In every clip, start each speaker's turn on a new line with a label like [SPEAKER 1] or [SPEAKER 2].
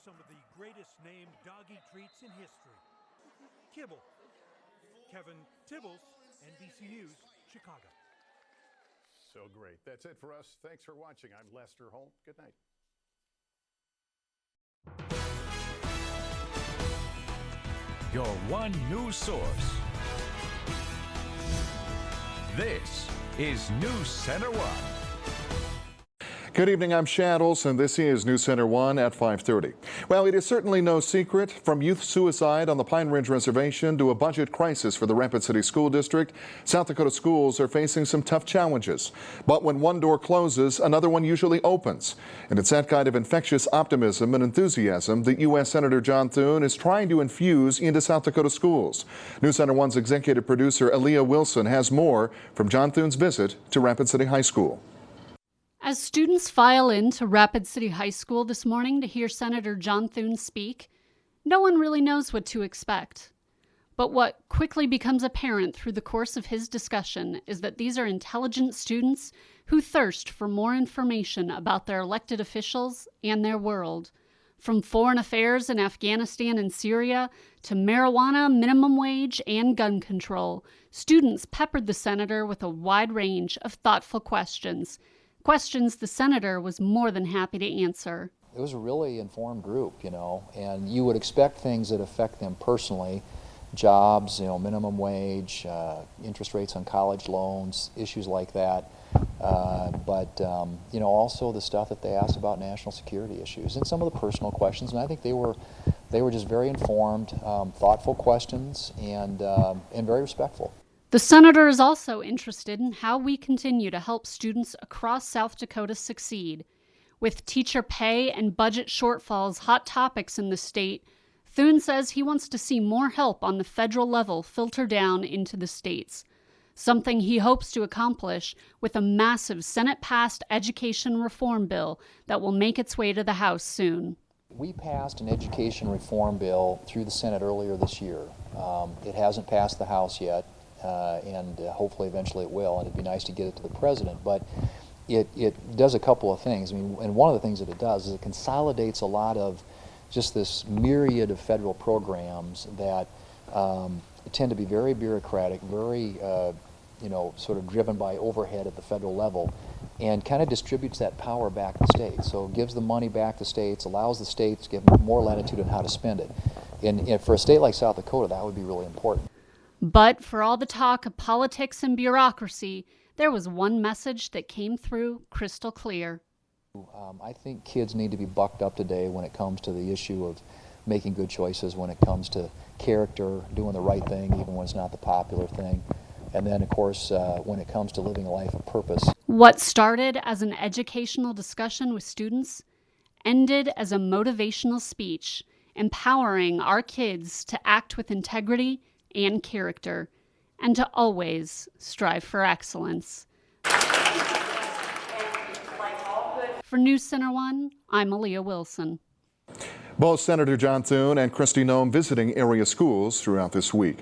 [SPEAKER 1] some of the greatest named doggy treats in history. Kibble. Kevin Tibbles, NBC News, Chicago.
[SPEAKER 2] So great. That's it for us. Thanks for watching. I'm Lester Holt. Good night.
[SPEAKER 3] Your one news source. This is NewsCenter1.
[SPEAKER 4] Good evening, I'm Shaddles, and this is NewsCenter1 at 5:30. Well, it is certainly no secret, from youth suicide on the Pine Ridge Reservation to a budget crisis for the Rapid City School District, South Dakota schools are facing some tough challenges. But when one door closes, another one usually opens. And it's that kind of infectious optimism and enthusiasm that U.S. Senator John Thune is trying to infuse into South Dakota schools. NewsCenter1's executive producer, Aaliyah Wilson, has more from John Thune's visit to Rapid City High School.
[SPEAKER 5] As students file into Rapid City High School this morning to hear Senator John Thune speak, no one really knows what to expect. But what quickly becomes apparent through the course of his discussion is that these are intelligent students who thirst for more information about their elected officials and their world. From foreign affairs in Afghanistan and Syria to marijuana, minimum wage, and gun control, students peppered the senator with a wide range of thoughtful questions. Questions the senator was more than happy to answer.
[SPEAKER 6] It was a really informed group, and you would expect things that affect them personally, jobs, minimum wage, interest rates on college loans, issues like that. But also the stuff that they asked about national security issues and some of the personal questions. And I think they were just very informed, thoughtful questions, and very respectful.
[SPEAKER 5] The senator is also interested in how we continue to help students across South Dakota succeed. With teacher pay and budget shortfalls hot topics in the state, Thune says he wants to see more help on the federal level filter down into the states, something he hopes to accomplish with a massive Senate-passed education reform bill that will make its way to the House soon.
[SPEAKER 6] We passed an education reform bill through the Senate earlier this year. It hasn't passed the House yet. And hopefully eventually it will, and it'd be nice to get it to the president. But it does a couple of things. And one of the things that it does is it consolidates a lot of just this myriad of federal programs that tend to be very bureaucratic, very sort of driven by overhead at the federal level, and kind of distributes that power back to states. So it gives the money back to states, allows the states to give more latitude on how to spend it. And for a state like South Dakota, that would be really important.
[SPEAKER 5] But for all the talk of politics and bureaucracy, there was one message that came through crystal clear.
[SPEAKER 6] I think kids need to be bucked up today when it comes to the issue of making good choices, when it comes to character, doing the right thing even when it's not the popular thing, and then, of course, when it comes to living a life of purpose.
[SPEAKER 5] What started as an educational discussion with students ended as a motivational speech, empowering our kids to act with integrity and character, and to always strive for excellence. For NewsCenter1, I'm Aaliyah Wilson.
[SPEAKER 4] Both Senator John Thune and Kristi Noem visiting area schools throughout this week.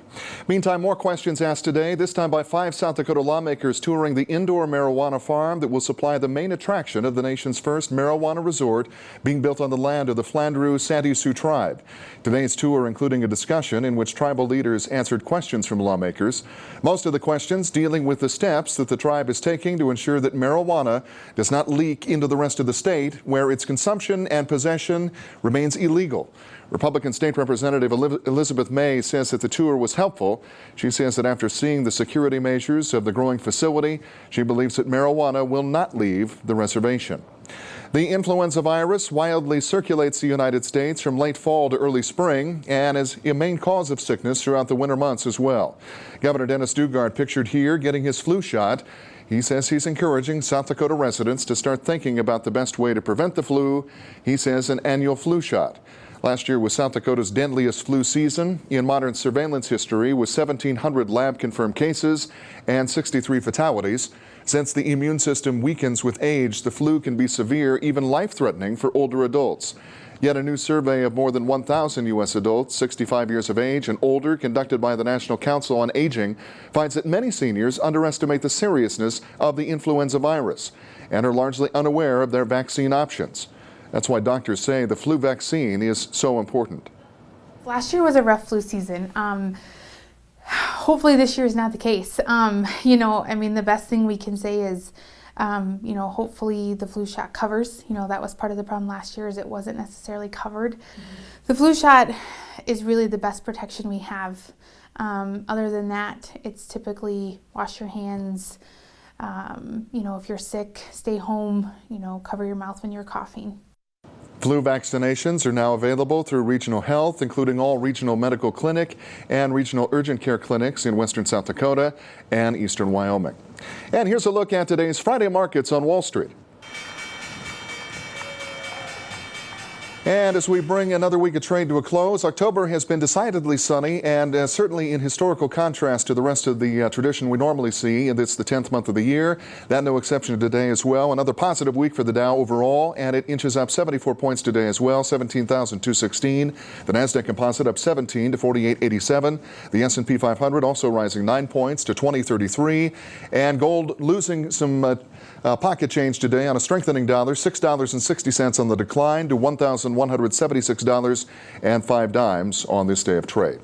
[SPEAKER 4] Meantime, more questions asked today, this time by 5 South Dakota lawmakers touring the indoor marijuana farm that will supply the main attraction of the nation's first marijuana resort being built on the land of the Flandreau Santee Sioux tribe. Today's tour including a discussion in which tribal leaders answered questions from lawmakers. Most of the questions dealing with the steps that the tribe is taking to ensure that marijuana does not leak into the rest of the state, where its consumption and possession remains illegal. Republican State Representative Elizabeth May says that the tour was helpful. She says that after seeing the security measures of the growing facility, she believes that marijuana will not leave the reservation. The influenza virus wildly circulates the United States from late fall to early spring and is a main cause of sickness throughout the winter months as well. Governor Dennis Dugard pictured here getting his flu shot. He says he's encouraging South Dakota residents to start thinking about the best way to prevent the flu. He says an annual flu shot. Last year was South Dakota's deadliest flu season in modern surveillance history, with 1,700 lab-confirmed cases and 63 fatalities. Since the immune system weakens with age, the flu can be severe, even life-threatening for older adults. Yet a new survey of more than 1,000 U.S. adults 65 years of age and older, conducted by the National Council on Aging, finds that many seniors underestimate the seriousness of the influenza virus and are largely unaware of their vaccine options. That's why doctors say the flu vaccine is so important.
[SPEAKER 7] Last year was a rough flu season. Hopefully this year is not the case. The best thing we can say is, hopefully the flu shot covers. That was part of the problem last year, is it wasn't necessarily covered. The flu shot is really the best protection we have. Other than that, it's typically wash your hands. If you're sick, stay home. Cover your mouth when you're coughing.
[SPEAKER 4] Flu vaccinations are now available through Regional Health, including all regional medical clinic and regional urgent care clinics in western South Dakota and eastern Wyoming. And here's a look at today's Friday markets on Wall Street. And as we bring another week of trade to a close, October has been decidedly sunny and certainly in historical contrast to the rest of the tradition we normally see. And it's the 10th month of the year. That no exception today as well. Another positive week for the Dow overall, and it inches up 74 points today as well, 17,216. The NASDAQ Composite up 17 to 48.87. The S&P 500 also rising 9 points to 20.33. And gold losing some pocket change today on a strengthening dollar, $6.60 on the decline to $1,176.05 on this day of trade.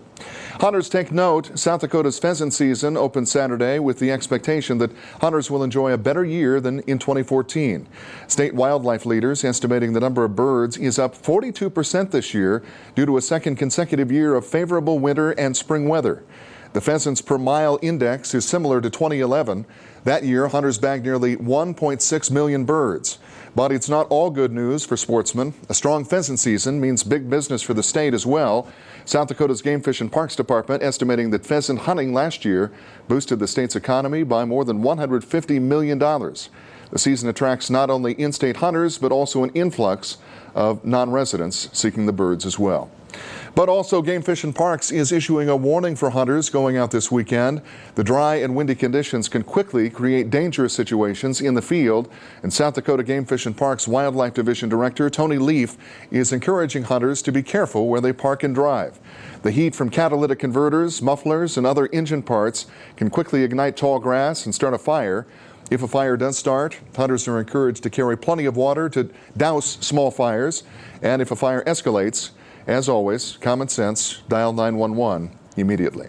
[SPEAKER 4] Hunters, take note. South Dakota's pheasant season opened Saturday with the expectation that hunters will enjoy a better year than in 2014. State wildlife leaders estimating the number of birds is up 42% this year due to a second consecutive year of favorable winter and spring weather. The pheasants per mile index is similar to 2011. That year, hunters bagged nearly 1.6 million birds. But it's not all good news for sportsmen. A strong pheasant season means big business for the state as well. South Dakota's Game Fish and Parks Department estimating that pheasant hunting last year boosted the state's economy by more than $150 million. The season attracts not only in-state hunters, but also an influx of non-residents seeking the birds as well. But also, Game Fish and Parks is issuing a warning for hunters going out this weekend. The dry and windy conditions can quickly create dangerous situations in the field. And South Dakota Game Fish and Parks Wildlife Division Director Tony Leaf is encouraging hunters to be careful where they park and drive. The heat from catalytic converters, mufflers, and other engine parts can quickly ignite tall grass and start a fire. If a fire does start, hunters are encouraged to carry plenty of water to douse small fires. And if a fire escalates, as always, common sense, dial 911 immediately.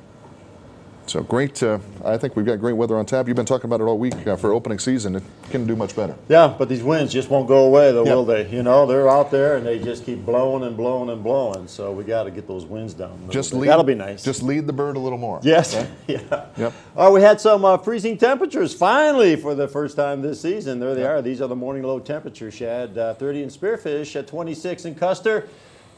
[SPEAKER 4] So great, I think we've got great weather on tap. You've been talking about it all week for opening season. It couldn't do much better.
[SPEAKER 8] Yeah, but these winds just won't go away, though, will they? They're out there and they just keep blowing and blowing and blowing. So we got to get those winds down. That'll be nice.
[SPEAKER 4] Just lead the bird a little more.
[SPEAKER 8] Yes.
[SPEAKER 4] Right?
[SPEAKER 8] Yeah.
[SPEAKER 4] Yep.
[SPEAKER 8] We had some freezing temperatures finally for the first time this season. There they are. These are the morning low temperatures, Shad. 30 in Spearfish, at 26 in Custer.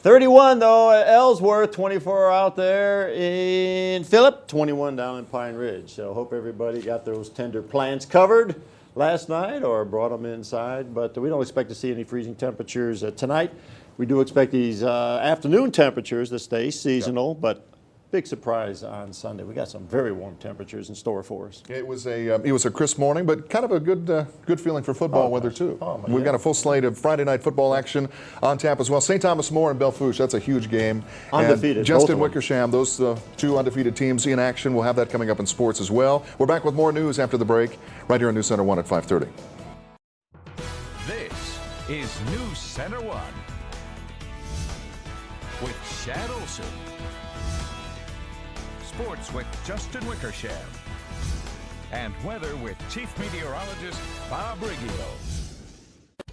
[SPEAKER 8] 31 though at Ellsworth, 24 out there in Phillip, 21 down in Pine Ridge. So hope everybody got those tender plants covered last night or brought them inside. But we don't expect to see any freezing temperatures tonight. We do expect these afternoon temperatures to stay seasonal, but big surprise on Sunday. We got some very warm temperatures in store for us.
[SPEAKER 4] It was a crisp morning, but kind of a good feeling for football weather too. We've got a full slate of Friday night football action on tap as well. St. Thomas More and Belle-Fourche, that's a huge game.
[SPEAKER 8] Undefeated.
[SPEAKER 4] And Justin Wickersham, those two undefeated teams in action. We'll have that coming up in sports as well. We're back with more news after the break, right here on NewsCenter1 at 5:30.
[SPEAKER 3] This is NewsCenter1 with Shad Olson. Sports with Justin Wickersham. And weather with Chief Meteorologist Bob Riggio.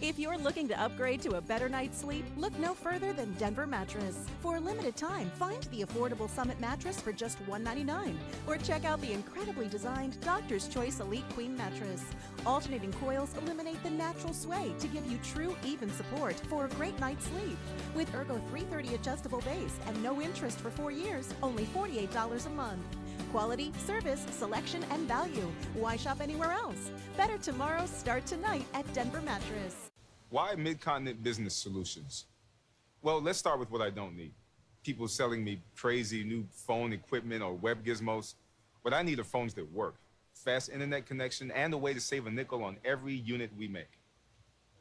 [SPEAKER 9] If you're looking to upgrade to a better night's sleep, look no further than Denver Mattress. For a limited time, find the affordable Summit mattress for just $199, or check out the incredibly designed Doctor's Choice Elite Queen mattress. Alternating coils eliminate the natural sway to give you true even support for a great night's sleep. With Ergo 330 adjustable base and no interest for 4 years, only $48 a month. Quality, service, selection, and value. Why shop anywhere else? Better tomorrows start tonight at Denver Mattress.
[SPEAKER 10] Why Mid-Continent Business Solutions? Well, let's start with what I don't need. People selling me crazy new phone equipment or web gizmos. What I need are phones that work, fast internet connection, and a way to save a nickel on every unit we make.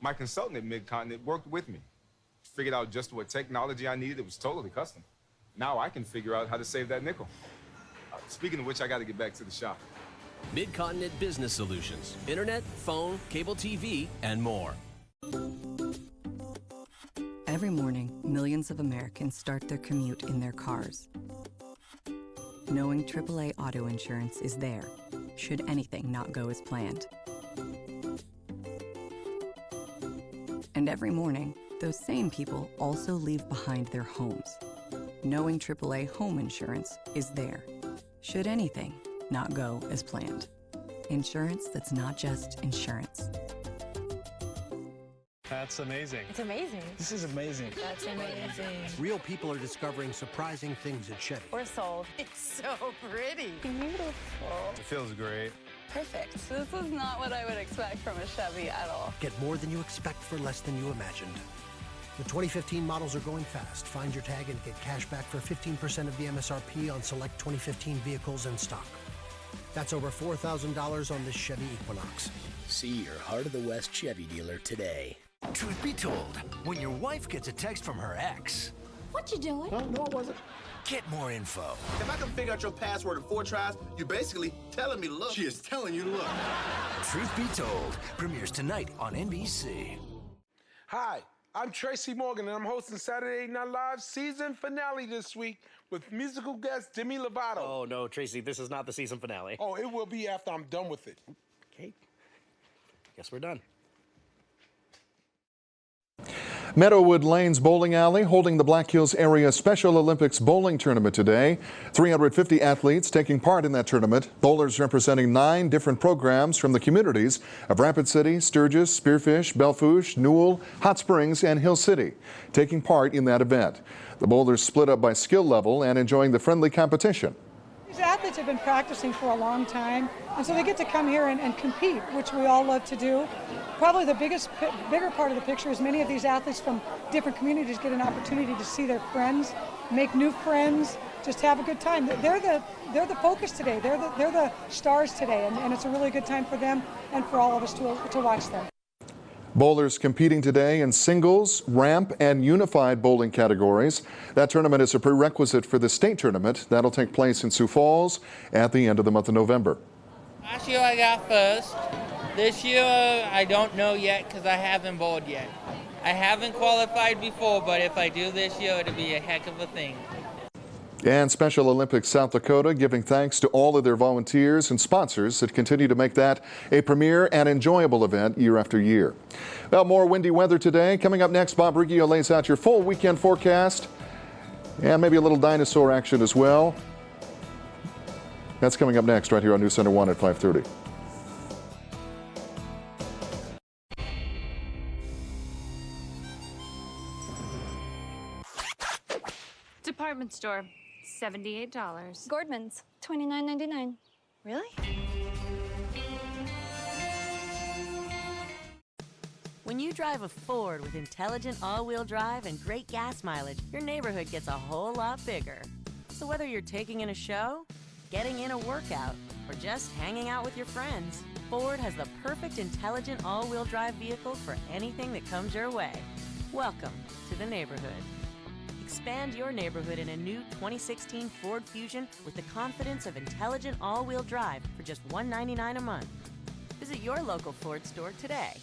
[SPEAKER 10] My consultant at Mid-Continent worked with me, figured out just what technology I needed. It was totally custom. Now I can figure out how to save that nickel. Speaking of which, I got to get back to the shop.
[SPEAKER 11] Mid-Continent Business Solutions. Internet, phone, cable TV, and more.
[SPEAKER 12] Every morning, millions of Americans start their commute in their cars. Knowing AAA auto insurance is there, should anything not go as planned. And every morning, those same people also leave behind their homes. Knowing AAA home insurance is there, should anything not go as planned. Insurance that's not just insurance.
[SPEAKER 13] That's amazing.
[SPEAKER 14] It's amazing.
[SPEAKER 13] This is amazing.
[SPEAKER 14] That's amazing.
[SPEAKER 15] Real people are discovering surprising things at Chevy.
[SPEAKER 14] We're sold. It's so pretty. Beautiful.
[SPEAKER 13] It feels great.
[SPEAKER 14] Perfect. This is not what I would expect from a Chevy at all.
[SPEAKER 15] Get more than you expect for less than you imagined. The 2015 models are going fast. Find your tag and get cash back for 15% of the MSRP on select 2015 vehicles in stock. That's over $4,000 on this Chevy Equinox.
[SPEAKER 11] See your Heart of the West Chevy dealer today.
[SPEAKER 16] Truth be told, when your wife gets a text from her ex,
[SPEAKER 17] what you doing?
[SPEAKER 16] No, I wasn't. Get more info.
[SPEAKER 18] If I can figure out your password in 4 tries, you're basically telling me to look.
[SPEAKER 16] She is telling you to look. Truth Be Told premieres tonight on NBC.
[SPEAKER 19] Hi, I'm Tracy Morgan, and I'm hosting Saturday Night Live's season finale this week with musical guest Demi Lovato.
[SPEAKER 20] Oh, no, Tracy, this is not the season finale.
[SPEAKER 19] Oh, it will be after I'm done with it.
[SPEAKER 20] Okay. Guess we're done.
[SPEAKER 4] Meadowood Lanes Bowling Alley holding the Black Hills Area Special Olympics Bowling Tournament today. 350 athletes taking part in that tournament. Bowlers representing 9 different programs from the communities of Rapid City, Sturgis, Spearfish, Belfouche, Newell, Hot Springs, and Hill City taking part in that event. The bowlers split up by skill level and enjoying the friendly competition.
[SPEAKER 21] These athletes have been practicing for a long time, and so they get to come here and compete, which we all love to do. Probably the bigger part of the picture is many of these athletes from different communities get an opportunity to see their friends, make new friends, just have a good time. They're the focus today. They're the stars today, and it's a really good time for them and for all of us to watch them.
[SPEAKER 4] Bowlers competing today in singles, ramp, and unified bowling categories. That tournament is a prerequisite for the state tournament. That'll take place in Sioux Falls at the end of the month of November.
[SPEAKER 22] Last year I got first. This year I don't know yet because I haven't bowled yet. I haven't qualified before, but if I do this year, it'll be a heck of a thing.
[SPEAKER 4] And Special Olympics South Dakota giving thanks to all of their volunteers and sponsors that continue to make that a premier and enjoyable event year after year. Well, more windy weather today. Coming up next, Bob Riggio lays out your full weekend forecast and maybe a little dinosaur action as well. That's coming up next right here on NewsCenter1 at 5:30.
[SPEAKER 23] Department store, $78.
[SPEAKER 17] Gordman's, $29.99.
[SPEAKER 23] Really?
[SPEAKER 24] When you drive a Ford with intelligent all-wheel drive and great gas mileage, your neighborhood gets a whole lot bigger. So whether you're taking in a show, getting in a workout, or just hanging out with your friends, Ford has the perfect intelligent all-wheel drive vehicle for anything that comes your way. Welcome to the neighborhood. Expand your neighborhood in a new 2016 Ford Fusion with the confidence of intelligent all-wheel drive for just $199 a month. Visit your local Ford store today.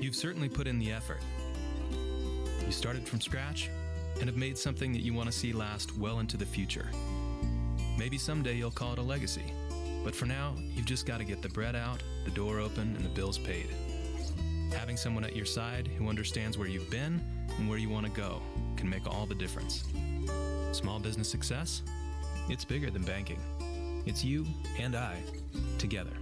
[SPEAKER 25] You've certainly put in the effort. You started from scratch and have made something that you want to see last well into the future. Maybe someday you'll call it a legacy, but for now, you've just got to get the bread out, the door open, and the bills paid. Having someone at your side who understands where you've been and where you want to go can make all the difference. Small business success? It's bigger than banking. It's you and I together.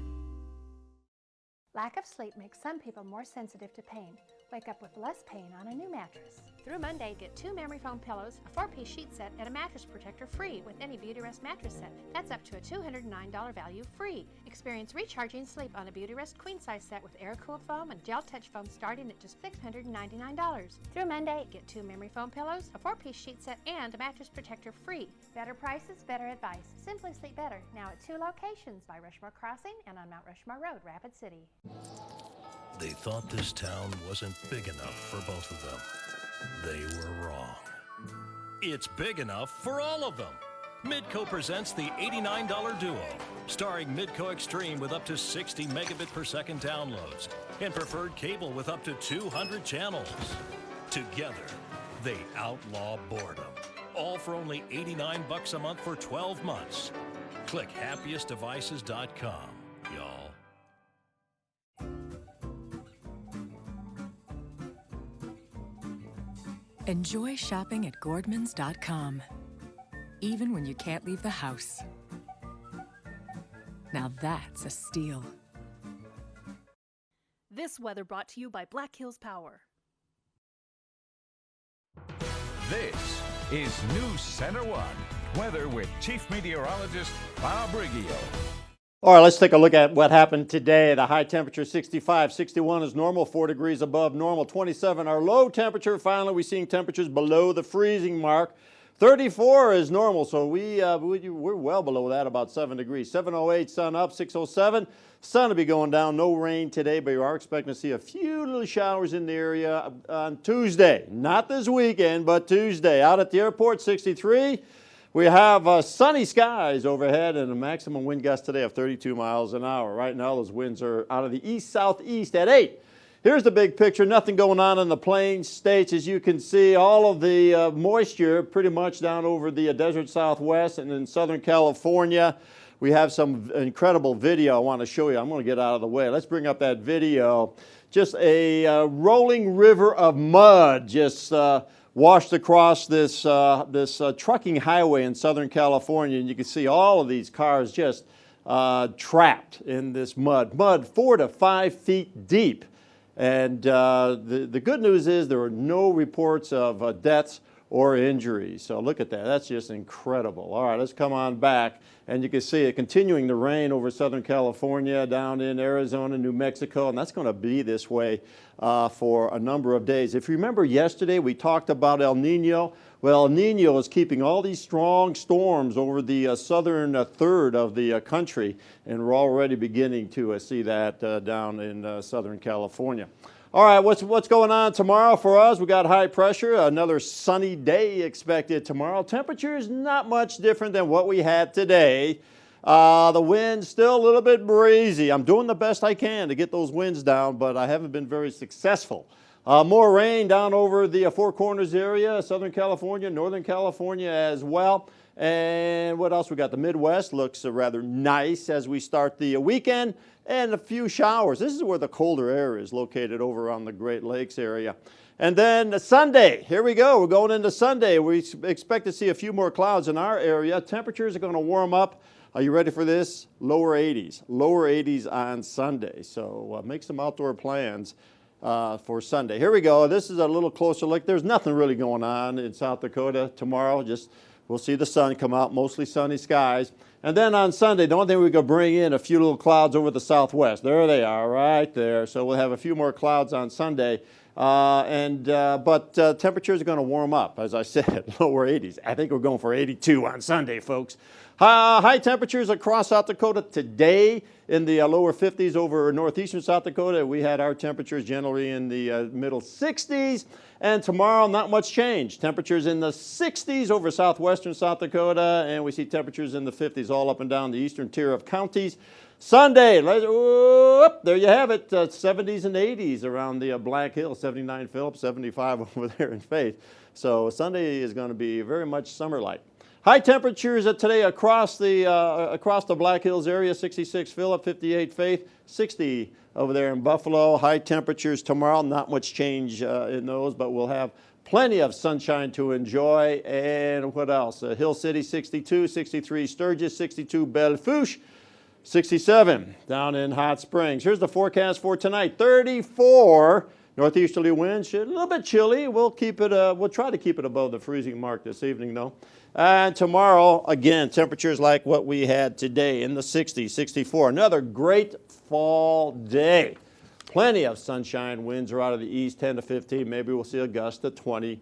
[SPEAKER 26] Lack of sleep makes some people more sensitive to pain. Wake up with less pain on a new mattress. Through Monday, get 2 memory foam pillows, a 4-piece sheet set, and a mattress protector free with any Beautyrest mattress set. That's up to a $209 value free. Experience recharging sleep on a Beautyrest queen-size set with air-cooled foam and gel touch foam starting at just $699. Through Monday, get 2 memory foam pillows, a 4-piece sheet set, and a mattress protector free. Better prices, better advice. Simply Sleep Better, now at 2 locations by Rushmore Crossing and on Mount Rushmore Road, Rapid City.
[SPEAKER 15] They thought this town wasn't big enough for both of them. They were wrong. It's big enough for all of them.
[SPEAKER 1] Midco presents the $89 Duo, starring Midco Extreme with up to 60 megabit per second downloads and preferred cable with up to 200 channels. Together, they outlaw boredom. All for only $89 a month for 12 months. Click happiestdevices.com, y'all.
[SPEAKER 2] Enjoy shopping at Gordmans.com, even when you can't leave the house. Now that's a steal.
[SPEAKER 5] This weather brought to you by Black Hills Power.
[SPEAKER 3] This is NewsCenter1 weather with Chief Meteorologist Bob Riggio.
[SPEAKER 6] All right, let's take a look at what happened today. The high temperature 65, 61 is normal, 4 degrees above normal, 27 our low temperature. Finally, we're seeing temperatures below the freezing mark. 34 is normal, so we're well below that, about 7 degrees. 7:08, sun up, 6:07. Sun will be going down, no rain today, but you are expecting to see a few little showers in the area on Tuesday. Not this weekend, but Tuesday. Out at the airport, 63. We have sunny skies overhead and a maximum wind gust today of 32 miles an hour. Right now, those winds are out of the east-southeast at 8. Here's the big picture. Nothing going on in the Plains states. As you can see, all of the moisture pretty much down over the desert southwest and in Southern California. We have some incredible video I want to show you. I'm going to get out of the way. Let's bring up that video. Just a rolling river of mud just washed across this trucking highway in Southern California. And you can see all of these cars just trapped in this mud. Mud 4 to 5 feet deep. And the good news is there are no reports of deaths or injuries. So look at that. That's just incredible. All right, let's come on back. And you can see it continuing to rain over Southern California, down in Arizona, New Mexico, and that's going to be this way for a number of days. If you remember yesterday, we talked about El Nino. Well, El Nino is keeping all these strong storms over the southern third of the country, and we're already beginning to see that down in Southern California. All right, what's going on tomorrow for us? We got high pressure, another sunny day expected tomorrow. Temperature is not much different than what we had today. The wind's still a little bit breezy. I'm doing the best I can to get those winds down, but I haven't been very successful. More rain down over the Four Corners area, Southern California, Northern California as well. And what else we got? The Midwest looks rather nice as we start the weekend, and a few showers. This is where the colder air is located, over on the Great Lakes area. And then Sunday, here we go. We're going into Sunday. We expect to see a few more clouds in our area. Temperatures are going to warm up. Are you ready for this? Lower 80s. Lower 80s on Sunday. So make some outdoor plans for Sunday. Here we go. This is a little closer look. There's nothing really going on in South Dakota tomorrow. Just we'll see the sun come out, mostly sunny skies. And then on Sunday, the only thing we could bring in a few little clouds over the southwest. There they are, right there. So we'll have a few more clouds on Sunday. But temperatures are going to warm up, as I said, lower 80s. I think we're going for 82 on Sunday, folks. High temperatures across South Dakota today in the lower 50s over northeastern South Dakota. We had our temperatures generally in the middle 60s. And tomorrow, not much change. Temperatures in the 60s over southwestern South Dakota, and we see temperatures in the 50s all up and down the eastern tier of counties. Sunday, there you have it, 70s and 80s around the Black Hills, 79 Phillips, 75 over there in Faith. So Sunday is going to be very much summer-like. High temperatures today across the Black Hills area, 66 Phillip, 58 Faith, 60 over there in Buffalo. High temperatures tomorrow, not much change in those, but we'll have plenty of sunshine to enjoy. And what else? Hill City, 62, 63 Sturgis, 62 Belle Fourche, 67 down in Hot Springs. Here's the forecast for tonight, 34 northeasterly winds. A little bit chilly. We'll keep it. We'll try to keep it above the freezing mark this evening, though. And tomorrow, again, temperatures like what we had today in the 60s, 64. Another great fall day. Plenty of sunshine. Winds are out of the east, 10 to 15. Maybe we'll see a gust of 20.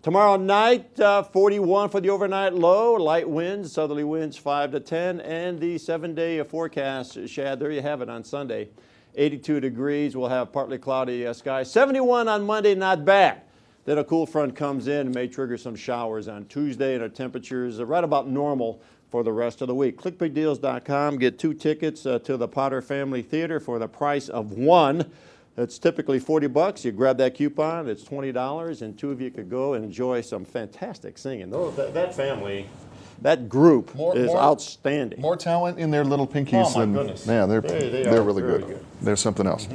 [SPEAKER 6] Tomorrow night, 41 for the overnight low. Light winds, southerly winds 5 to 10. And the 7-day forecast, Shad, there you have it on Sunday. 82 degrees. We'll have partly cloudy skies. 71 on Monday, not bad. Then a cool front comes in and may trigger some showers on Tuesday, and our temperatures are right about normal for the rest of the week. ClickBigDeals.com. Get 2 tickets to the Potter Family Theater for the price of 1. It's typically $40. You grab that coupon, it's $20, and 2 of you could go and enjoy some fantastic singing. That family, that group is outstanding.
[SPEAKER 4] More talent in their little pinkies.
[SPEAKER 6] Oh, my goodness.
[SPEAKER 4] Yeah, they're really good. They're something else.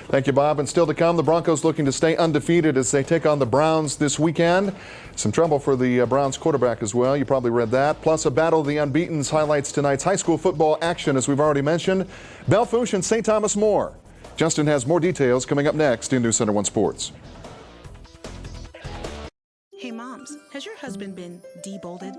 [SPEAKER 4] Thank you, Bob. And still to come, the Broncos looking to stay undefeated as they take on the Browns this weekend. Some trouble for the Browns quarterback as well. You probably read that. Plus, a battle of the unbeatens highlights tonight's high school football action, as we've already mentioned. Belfouche and St. Thomas more. Justin has more details coming up next in NewsCenter1 Sports.
[SPEAKER 7] Hey moms, has your husband been debolded?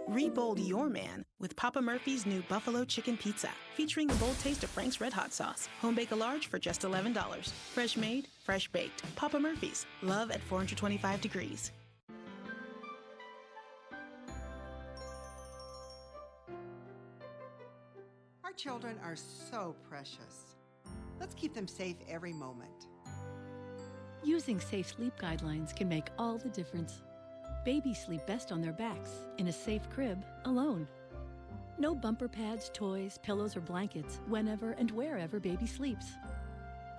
[SPEAKER 7] Rebold your man with Papa Murphy's new Buffalo Chicken Pizza, featuring a bold taste of Frank's Red Hot sauce. Home bake a large for just $11. Fresh made, fresh baked. Papa Murphy's. Love at 425 degrees.
[SPEAKER 8] Our children are so precious. Let's keep them safe every moment.
[SPEAKER 9] Using safe sleep guidelines can make all the difference. Babies sleep best on their backs, in a safe crib, alone. No bumper pads, toys, pillows, or blankets whenever and wherever baby sleeps.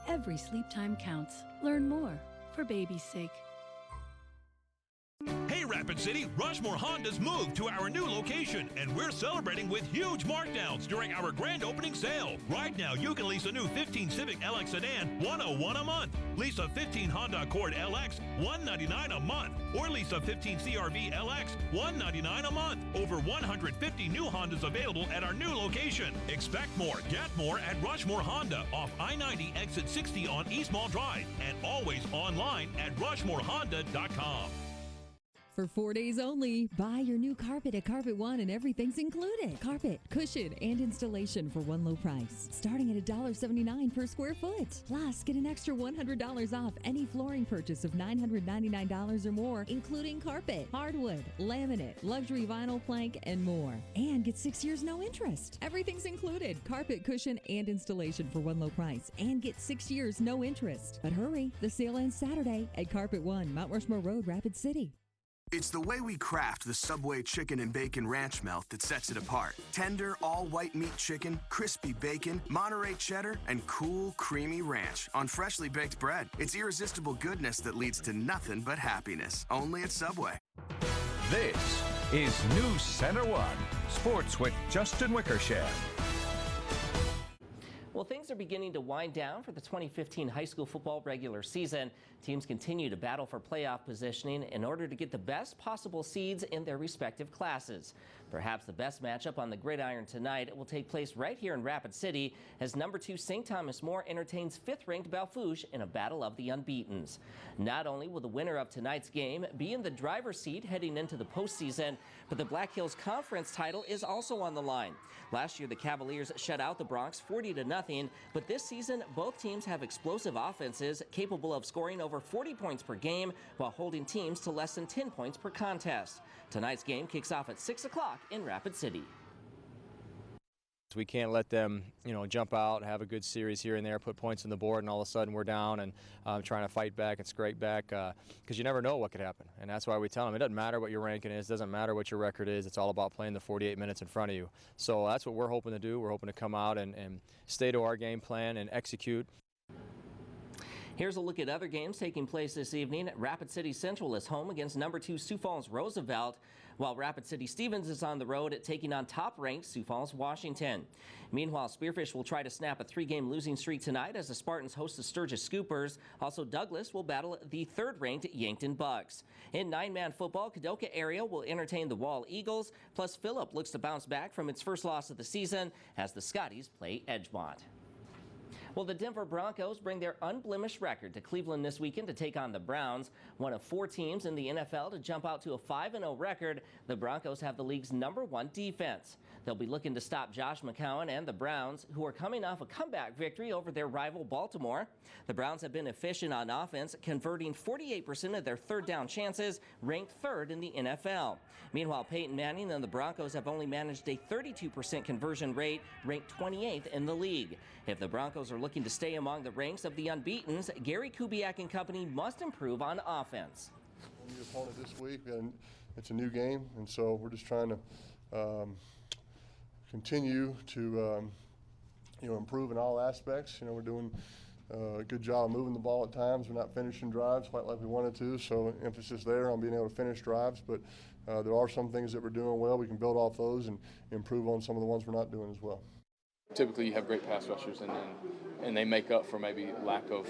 [SPEAKER 9] Every sleep time counts. Learn more for baby's sake.
[SPEAKER 10] Hey Rapid City, Rushmore Honda's moved to our new location, and we're celebrating with huge markdowns during our grand opening sale. Right now, you can lease a new 15 Civic LX sedan, $101 a month. Lease a 15 Honda Accord LX, $199 a month. Or lease a 15 CRV LX, $199 a month. Over 150 new Hondas available at our new location. Expect more, get more at Rushmore Honda off I-90 exit 60 on East Mall Drive, and always online at RushmoreHonda.com.
[SPEAKER 12] For 4 days only, buy your new carpet at Carpet One and everything's included. Carpet, cushion, and installation for one low price, starting at $1.79 per square foot. Plus, get an extra $100 off any flooring purchase of $999 or more, including carpet, hardwood, laminate, luxury vinyl plank, and more. And get 6 years no interest. Everything's included. Carpet, cushion, and installation for one low price. And get 6 years no interest. But hurry, the sale ends Saturday at Carpet One, Mount Rushmore Road, Rapid City.
[SPEAKER 16] It's the way we craft the Subway chicken and bacon ranch melt that sets it apart. Tender, all-white meat chicken, crispy bacon, Monterey cheddar, and cool, creamy ranch on freshly baked bread. It's irresistible goodness that leads to nothing but happiness. Only at Subway.
[SPEAKER 3] This is NewsCenter1 Sports with Justin Wickersham.
[SPEAKER 13] Well, things are beginning to wind down for the 2015 high school football regular season. Teams continue to battle for playoff positioning in order to get the best possible seeds in their respective classes. Perhaps the best matchup on the gridiron tonight will take place right here in Rapid City as number 2 St. Thomas More entertains 5th-ranked Belfouche in a battle of the unbeatens. Not only will the winner of tonight's game be in the driver's seat heading into the postseason, but the Black Hills Conference title is also on the line. Last year, the Cavaliers shut out the Bronx 40-0, but this season, both teams have explosive offenses capable of scoring over 40 points per game while holding teams to less than 10 points per contest. Tonight's game kicks off at 6 o'clock in Rapid City.
[SPEAKER 27] We can't let them, jump out, have a good series here and there, put points on the board, and all of a sudden we're down and trying to fight back and scrape back because you never know what could happen. And that's why we tell them it doesn't matter what your ranking is, doesn't matter what your record is. It's all about playing the 48 minutes in front of you. So that's what we're hoping to do. We're hoping to come out and stay to our game plan and execute.
[SPEAKER 13] Here's a look at other games taking place this evening. Rapid City Central is home against number 2 Sioux Falls Roosevelt, while Rapid City Stevens is on the road at taking on top-ranked Sioux Falls Washington. Meanwhile, Spearfish will try to snap a 3-game losing streak tonight as the Spartans host the Sturgis Scoopers. Also, Douglas will battle the 3rd-ranked Yankton Bucks. In 9-man football, Kadoka area will entertain the Wall Eagles, plus Phillip looks to bounce back from its first loss of the season as the Scotties play Edgemont. Well, the Denver Broncos bring their unblemished record to Cleveland this weekend to take on the Browns. One of 4 teams in the NFL to jump out to a 5-0 record, the Broncos have the league's #1 defense. They'll be looking to stop Josh McCown and the Browns, who are coming off a comeback victory over their rival Baltimore. The Browns have been efficient on offense, converting 48% of their third down chances, ranked 3rd in the NFL. Meanwhile, Peyton Manning and the Broncos have only managed a 32% conversion rate, ranked 28th in the league. If the Broncos are looking to stay among the ranks of the unbeatens, Gary Kubiak and company must improve on offense.
[SPEAKER 11] new opponent this week, and it's a new game, and so we're just trying to continue to improve in all aspects. We're doing a good job of moving the ball at times. We're not finishing drives quite like we wanted to, so emphasis there on being able to finish drives. But there are some things that we're doing well. We can build off those and improve on some of the ones we're not doing as well.
[SPEAKER 14] Typically, you have great pass rushers, and they make up for maybe lack of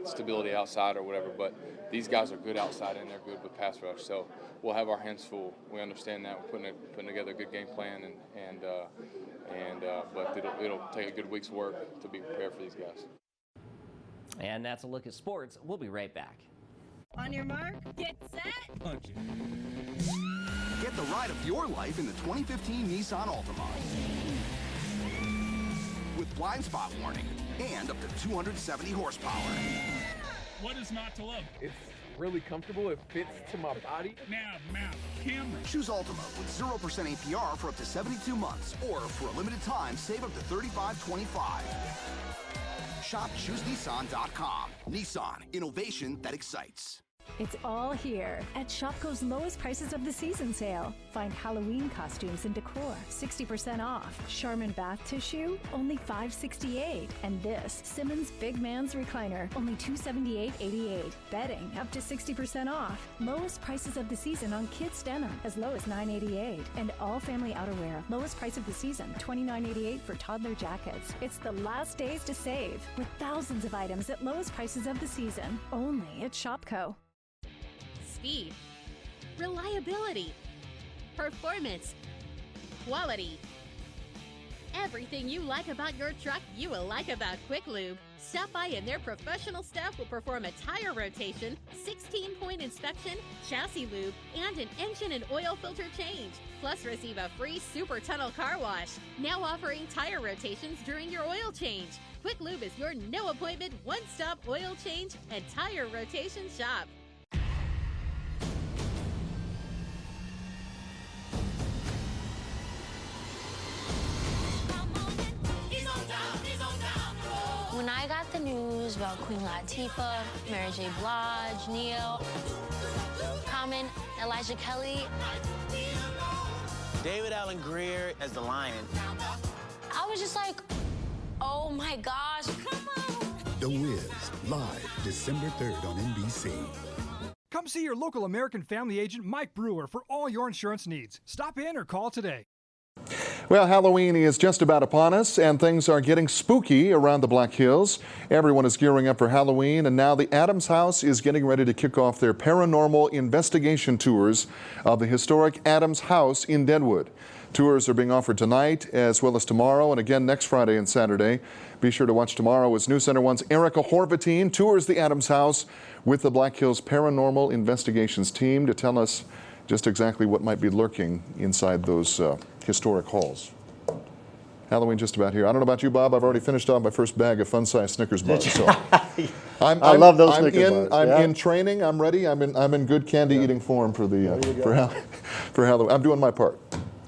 [SPEAKER 14] stability outside or whatever. But these guys are good outside, and they're good with pass rush. So we'll have our hands full. We understand that. We're putting together a good game plan, but it'll take a good week's work to be prepared for these guys.
[SPEAKER 13] And that's a look at sports. We'll be right back.
[SPEAKER 18] On your mark, get set, punch.
[SPEAKER 19] Get the ride of your life in the 2015 Nissan Altima. With blind spot warning and up to 270 horsepower.
[SPEAKER 10] What is not to love?
[SPEAKER 20] It's really comfortable. It fits to my body.
[SPEAKER 10] Nav, camera.
[SPEAKER 19] Choose Altima with 0% APR for up to 72 months, or for a limited time, save up to $35.25. Shop ChooseNissan.com. Nissan, innovation that excites.
[SPEAKER 21] It's all here at Shopko's lowest prices of the season sale. Find Halloween costumes and decor, 60% off. Charmin bath tissue, only $5.68. And this Simmons Big Man's recliner, only $278.88. Bedding, up to 60% off. Lowest prices of the season on kids denim, as low as $9.88. And all family outerwear, lowest price of the season, $29.88 for toddler jackets. It's the last days to save, with thousands of items at lowest prices of the season, only at Shopko.
[SPEAKER 22] Speed, reliability, performance, quality. Everything you like about your truck, you will like about Quick Lube. Stop by and their professional staff will perform a tire rotation, 16-point inspection, chassis lube, and an engine and oil filter change. Plus receive a free Super Tunnel car wash. Now offering tire rotations during your oil change. Quick Lube is your no-appointment, one-stop oil change and tire rotation shop.
[SPEAKER 28] When I got the news about Queen Latifah, Mary J. Blige, Neo, Common, Elijah Kelly,
[SPEAKER 29] David Allen Greer as the Lion,
[SPEAKER 28] I was just like, oh my gosh, come on.
[SPEAKER 30] The Wiz, live December 3rd on NBC.
[SPEAKER 31] Come see your local American Family agent, Mike Brewer, for all your insurance needs. Stop in or call today.
[SPEAKER 4] Well, Halloween is just about upon us, and things are getting spooky around the Black Hills. Everyone is gearing up for Halloween, and now the Adams House is getting ready to kick off their paranormal investigation tours of the historic Adams House in Deadwood. Tours are being offered tonight as well as tomorrow, and again next Friday and Saturday. Be sure to watch tomorrow as NewsCenter1's Erica Horvatine tours the Adams House with the Black Hills Paranormal Investigations team to tell us just exactly what might be lurking inside those historic halls. Halloween just about here. I don't know about you, Bob. I've already finished off my first bag of fun-sized Snickers bars. So
[SPEAKER 6] I love those Snickers bars.
[SPEAKER 4] I'm in training. I'm ready. I'm in good candy-eating form for the for Halloween. I'm doing my part.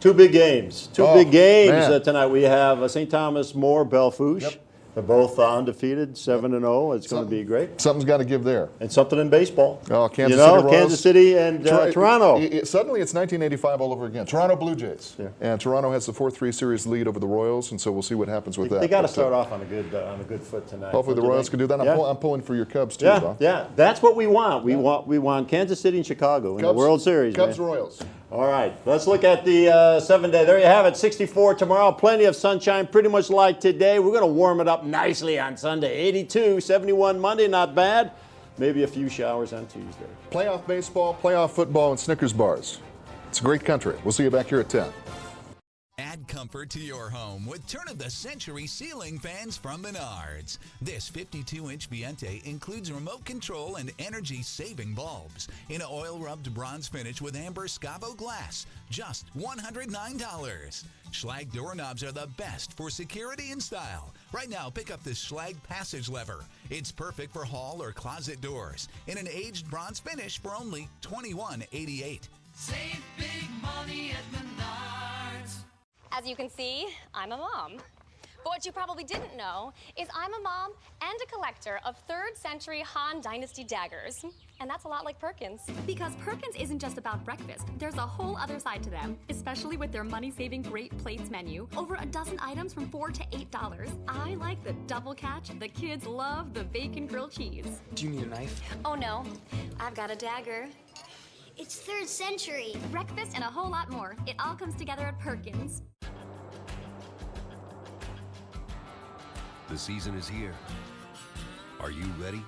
[SPEAKER 6] Two big games. Two big games tonight. We have St. Thomas, Moore, Belfouche. Yep. They're both undefeated, 7-0. It's going to be great.
[SPEAKER 4] Something's got to give there.
[SPEAKER 6] And something in baseball.
[SPEAKER 4] Oh, Kansas City Royals.
[SPEAKER 6] Kansas City and Toronto.
[SPEAKER 4] Suddenly it's 1985 all over again. Toronto Blue Jays. Yeah. And Toronto has the 4-3 series lead over the Royals, and so we'll see what happens with that.
[SPEAKER 6] They got to start off on a good foot tonight.
[SPEAKER 4] Hopefully the Royals can do that. I'm pulling for your Cubs too, Bob.
[SPEAKER 6] Yeah, that's what we want. We want Kansas City and Chicago in the World Series.
[SPEAKER 4] Cubs, Royals.
[SPEAKER 6] All right, let's look at the 7-day. There you have it, 64 tomorrow. Plenty of sunshine, pretty much like today. We're going to warm it up nicely on Sunday. 82, 71 Monday, not bad. Maybe a few showers on Tuesday.
[SPEAKER 4] Playoff baseball, playoff football, and Snickers bars. It's a great country. We'll see you back here at 10.
[SPEAKER 32] Add comfort to your home with turn-of-the-century ceiling fans from Menards. This 52-inch Viente includes remote control and energy-saving bulbs in an oil-rubbed bronze finish with amber Scavo glass, just $109. Schlage doorknobs are the best for security and style. Right now, pick up this Schlage passage lever. It's perfect for hall or closet doors in an aged bronze finish for only $21.88.
[SPEAKER 33] Save big money at Menards.
[SPEAKER 23] As you can see, I'm a mom.
[SPEAKER 1] But what you probably didn't know is I'm a mom and a collector of 3rd century Han Dynasty daggers. And that's a lot like Perkins.
[SPEAKER 2] Because Perkins isn't just about breakfast. There's a whole other side to them, especially with their money-saving Great Plates menu. Over a dozen items from $4 to $8. I like the double catch. The kids love the bacon grilled cheese.
[SPEAKER 5] Do you need a knife?
[SPEAKER 1] Oh no, I've got a dagger.
[SPEAKER 2] It's 3rd century. Breakfast and a whole lot more. It all comes together at Perkins.
[SPEAKER 7] The season is here. Are you ready?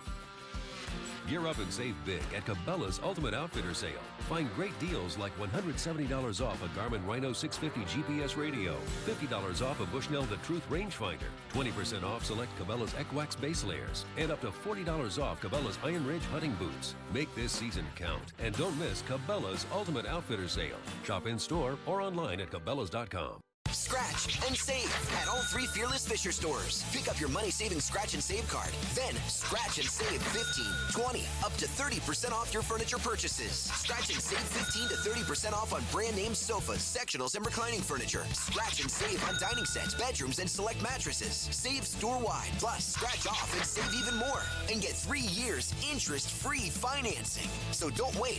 [SPEAKER 7] Gear up and save big at Cabela's Ultimate Outfitter Sale. Find great deals like $170 off a Garmin Rhino 650 GPS radio, $50 off a Bushnell The Truth rangefinder, 20% off select Cabela's Equax base layers, and up to $40 off Cabela's Iron Ridge hunting boots. Make this season count, and don't miss Cabela's Ultimate Outfitter Sale. Shop in store or online at Cabela's.com.
[SPEAKER 8] Scratch and save at all 3 Fearless Fisher stores. Pick up your money-saving Scratch and Save card. Then scratch and save 15, 20, up to 30% off your furniture purchases. Scratch and save 15 to 30% off on brand name sofas, sectionals, and reclining furniture. Scratch and save on dining sets, bedrooms, and select mattresses. Save store-wide. Plus, scratch off and save even more. And get 3 years interest-free financing. So don't wait.